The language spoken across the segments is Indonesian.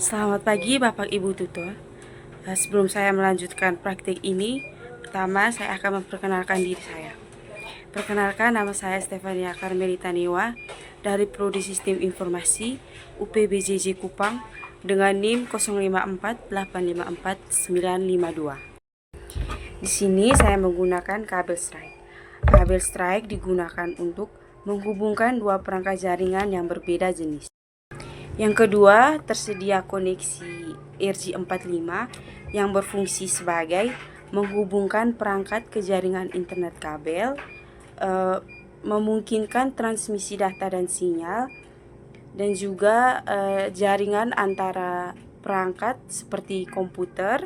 Selamat pagi Bapak Ibu Tutor. Sebelum saya melanjutkan praktik ini, pertama saya akan memperkenalkan diri saya. Perkenalkan, nama saya Stefania Karmelita Newa dari Prodi Sistem Informasi UPBJJ Kupang dengan NIM 0548549952. Di sini saya menggunakan kabel strike. Kabel strike digunakan untuk menghubungkan dua perangkat jaringan yang berbeda jenis. Yang kedua, tersedia koneksi RJ45 yang berfungsi sebagai menghubungkan perangkat ke jaringan internet kabel, memungkinkan transmisi data dan sinyal, dan juga jaringan antara perangkat seperti komputer,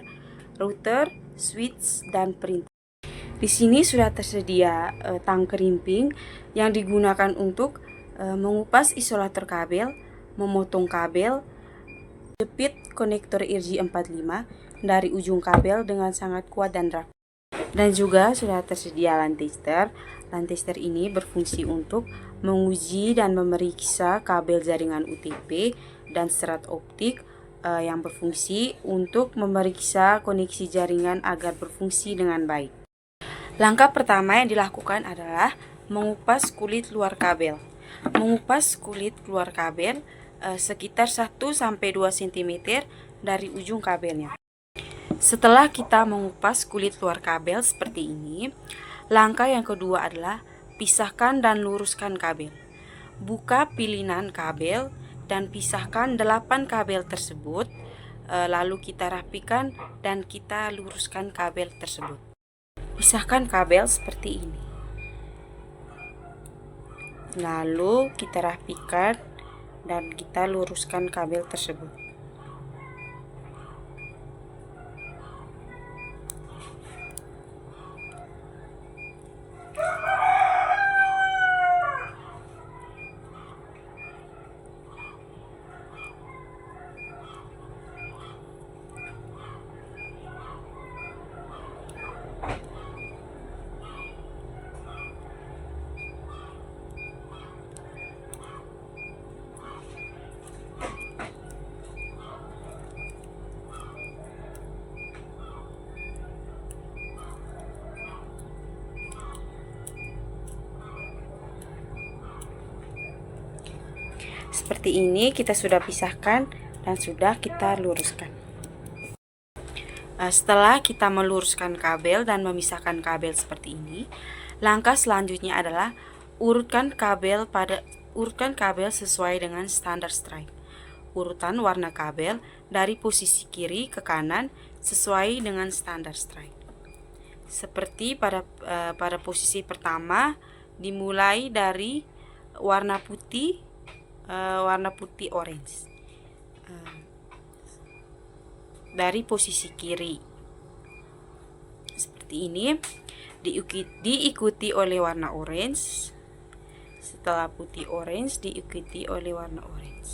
router, switch, dan printer. Di sini sudah tersedia tang kerimping yang digunakan untuk mengupas isolator kabel, memotong kabel, jepit konektor RJ45 dari ujung kabel dengan sangat kuat dan rapi. Dan juga sudah tersedia LAN tester. LAN tester ini berfungsi untuk menguji dan memeriksa kabel jaringan UTP dan serat optik yang berfungsi untuk memeriksa koneksi jaringan agar berfungsi dengan baik. Langkah pertama yang dilakukan adalah mengupas kulit luar kabel. Mengupas kulit luar kabel sekitar 1-2 cm dari ujung kabelnya. Setelah kita mengupas kulit luar kabel seperti ini, langkah yang kedua adalah pisahkan dan luruskan kabel. Buka pilihan kabel dan pisahkan 8 kabel tersebut, lalu kita rapikan dan kita luruskan kabel tersebut. Pisahkan kabel seperti ini. Lalu kita rapikan dan kita luruskan kabel tersebut. Seperti ini kita sudah pisahkan dan sudah kita luruskan. Setelah kita meluruskan kabel dan memisahkan kabel seperti ini, langkah selanjutnya adalah urutkan kabel sesuai dengan standar strike. Urutan warna kabel dari posisi kiri ke kanan sesuai dengan standar strike. Seperti pada posisi pertama, dimulai dari warna putih orange dari posisi kiri seperti ini, diikuti oleh warna orange. Setelah putih orange diikuti oleh warna orange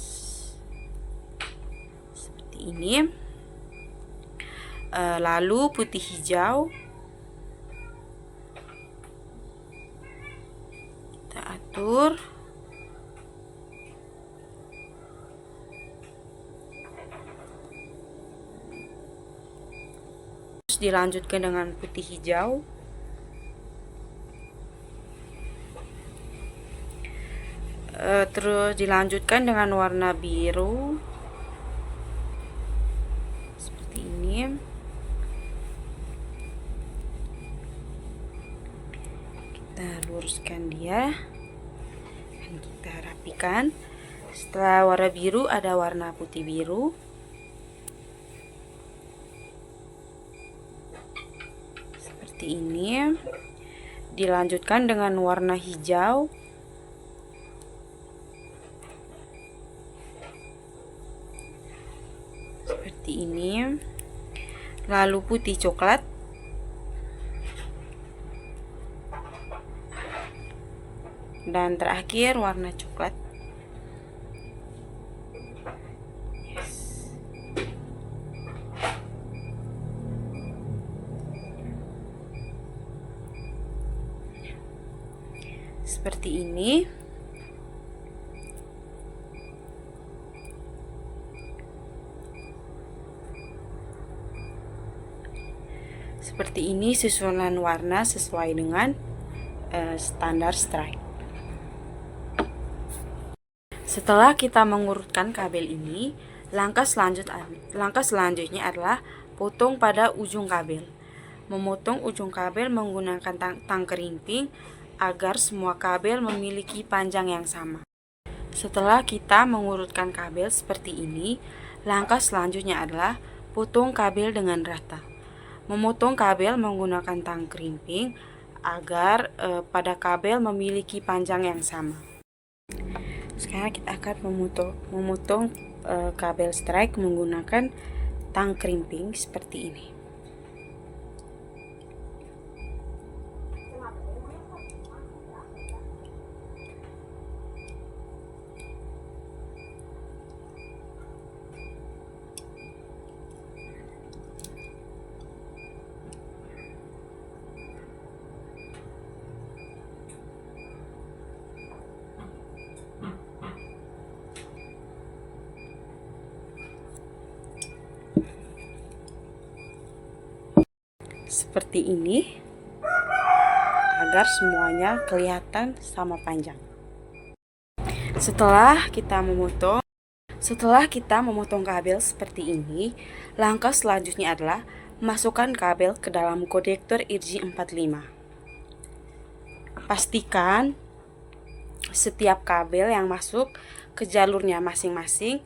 seperti ini, lalu putih hijau, kita atur. Dilanjutkan dengan putih hijau, terus dilanjutkan dengan warna biru seperti ini. Kita luruskan dia dan kita rapikan. Setelah warna biru ada warna putih biru seperti ini, dilanjutkan dengan warna hijau, seperti ini, lalu putih coklat, dan terakhir warna coklat. Seperti ini. Seperti ini susunan warna sesuai dengan standar strike. Setelah kita mengurutkan kabel ini, langkah selanjutnya adalah potong pada ujung kabel. Memotong ujung kabel menggunakan tang kerimping agar semua kabel memiliki panjang yang sama. Setelah kita mengurutkan kabel seperti ini, langkah selanjutnya adalah potong kabel dengan rata. Memotong kabel menggunakan tang kerimping agar pada kabel memiliki panjang yang sama. Sekarang kita akan memotong kabel strike menggunakan tang kerimping seperti ini. Seperti ini agar semuanya kelihatan sama panjang. Setelah kita memotong kabel seperti ini, langkah selanjutnya adalah masukkan kabel ke dalam konektor RJ45. Pastikan setiap kabel yang masuk ke jalurnya masing-masing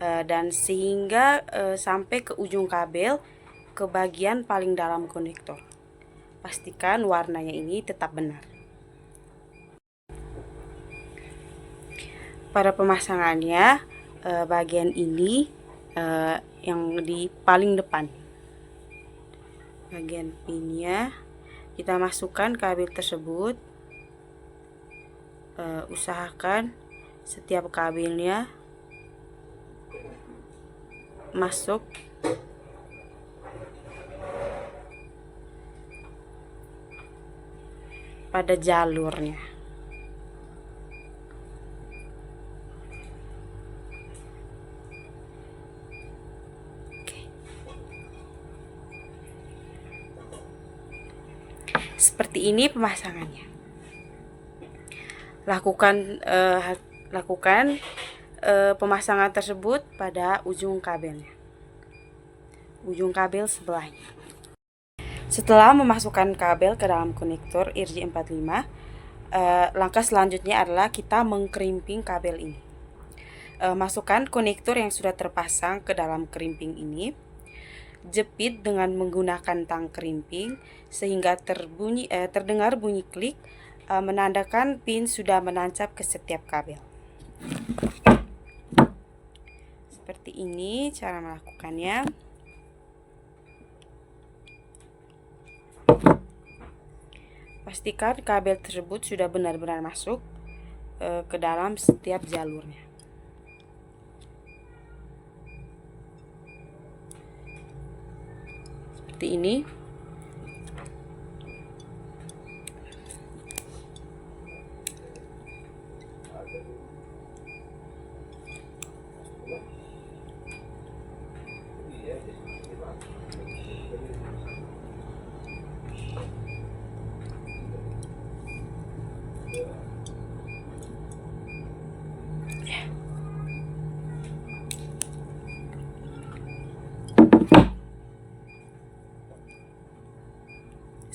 dan sehingga sampai ke ujung kabel ke bagian paling dalam konektor. Pastikan warnanya ini tetap benar. Pada pemasangannya, bagian ini yang di paling depan, bagian pinnya, kita masukkan kabel tersebut. Usahakan setiap kabelnya masuk pada jalurnya. Seperti ini pemasangannya. Lakukan pemasangan tersebut pada ujung kabelnya, ujung kabel sebelahnya. Setelah memasukkan kabel ke dalam konektor RJ45, langkah selanjutnya adalah kita mengkerimping kabel ini. Masukkan konektor yang sudah terpasang ke dalam kerimping ini. Jepit dengan menggunakan tang kerimping sehingga terdengar bunyi klik, menandakan pin sudah menancap ke setiap kabel. Seperti ini cara melakukannya. Pastikan kabel tersebut sudah benar-benar masuk ke dalam setiap jalurnya. Seperti ini.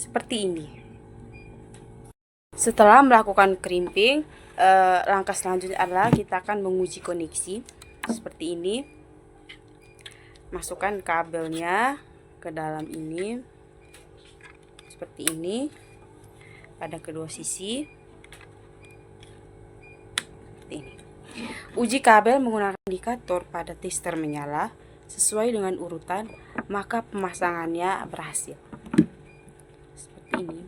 Seperti ini. Setelah melakukan kerimping, langkah selanjutnya adalah kita akan menguji koneksi. Seperti ini. Masukkan kabelnya ke dalam ini. Seperti ini. Pada kedua sisi. Seperti ini. Uji kabel menggunakan indikator pada tester menyala sesuai dengan urutan, maka pemasangannya berhasil. Seperti ini.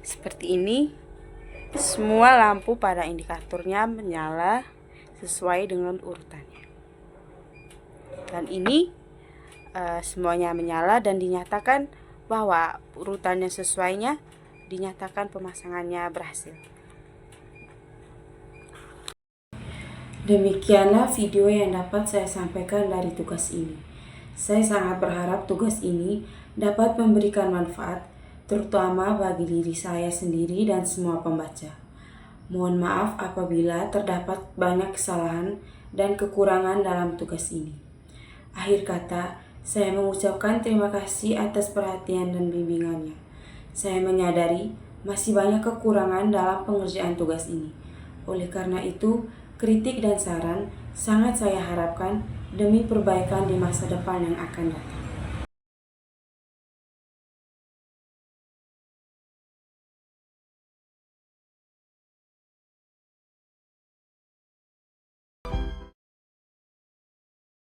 Seperti ini, semua lampu pada indikatornya menyala sesuai dengan urutannya. Dan ini semuanya menyala dan dinyatakan bahwa urutan yang sesuainya, dinyatakan pemasangannya berhasil. Demikianlah video yang dapat saya sampaikan dari tugas ini. Saya sangat berharap tugas ini dapat memberikan manfaat, terutama bagi diri saya sendiri dan semua pembaca. Mohon maaf apabila terdapat banyak kesalahan dan kekurangan dalam tugas ini. Akhir kata, saya mengucapkan terima kasih atas perhatian dan bimbingannya. Saya menyadari masih banyak kekurangan dalam pengerjaan tugas ini. Oleh karena itu, kritik dan saran sangat saya harapkan demi perbaikan di masa depan yang akan datang.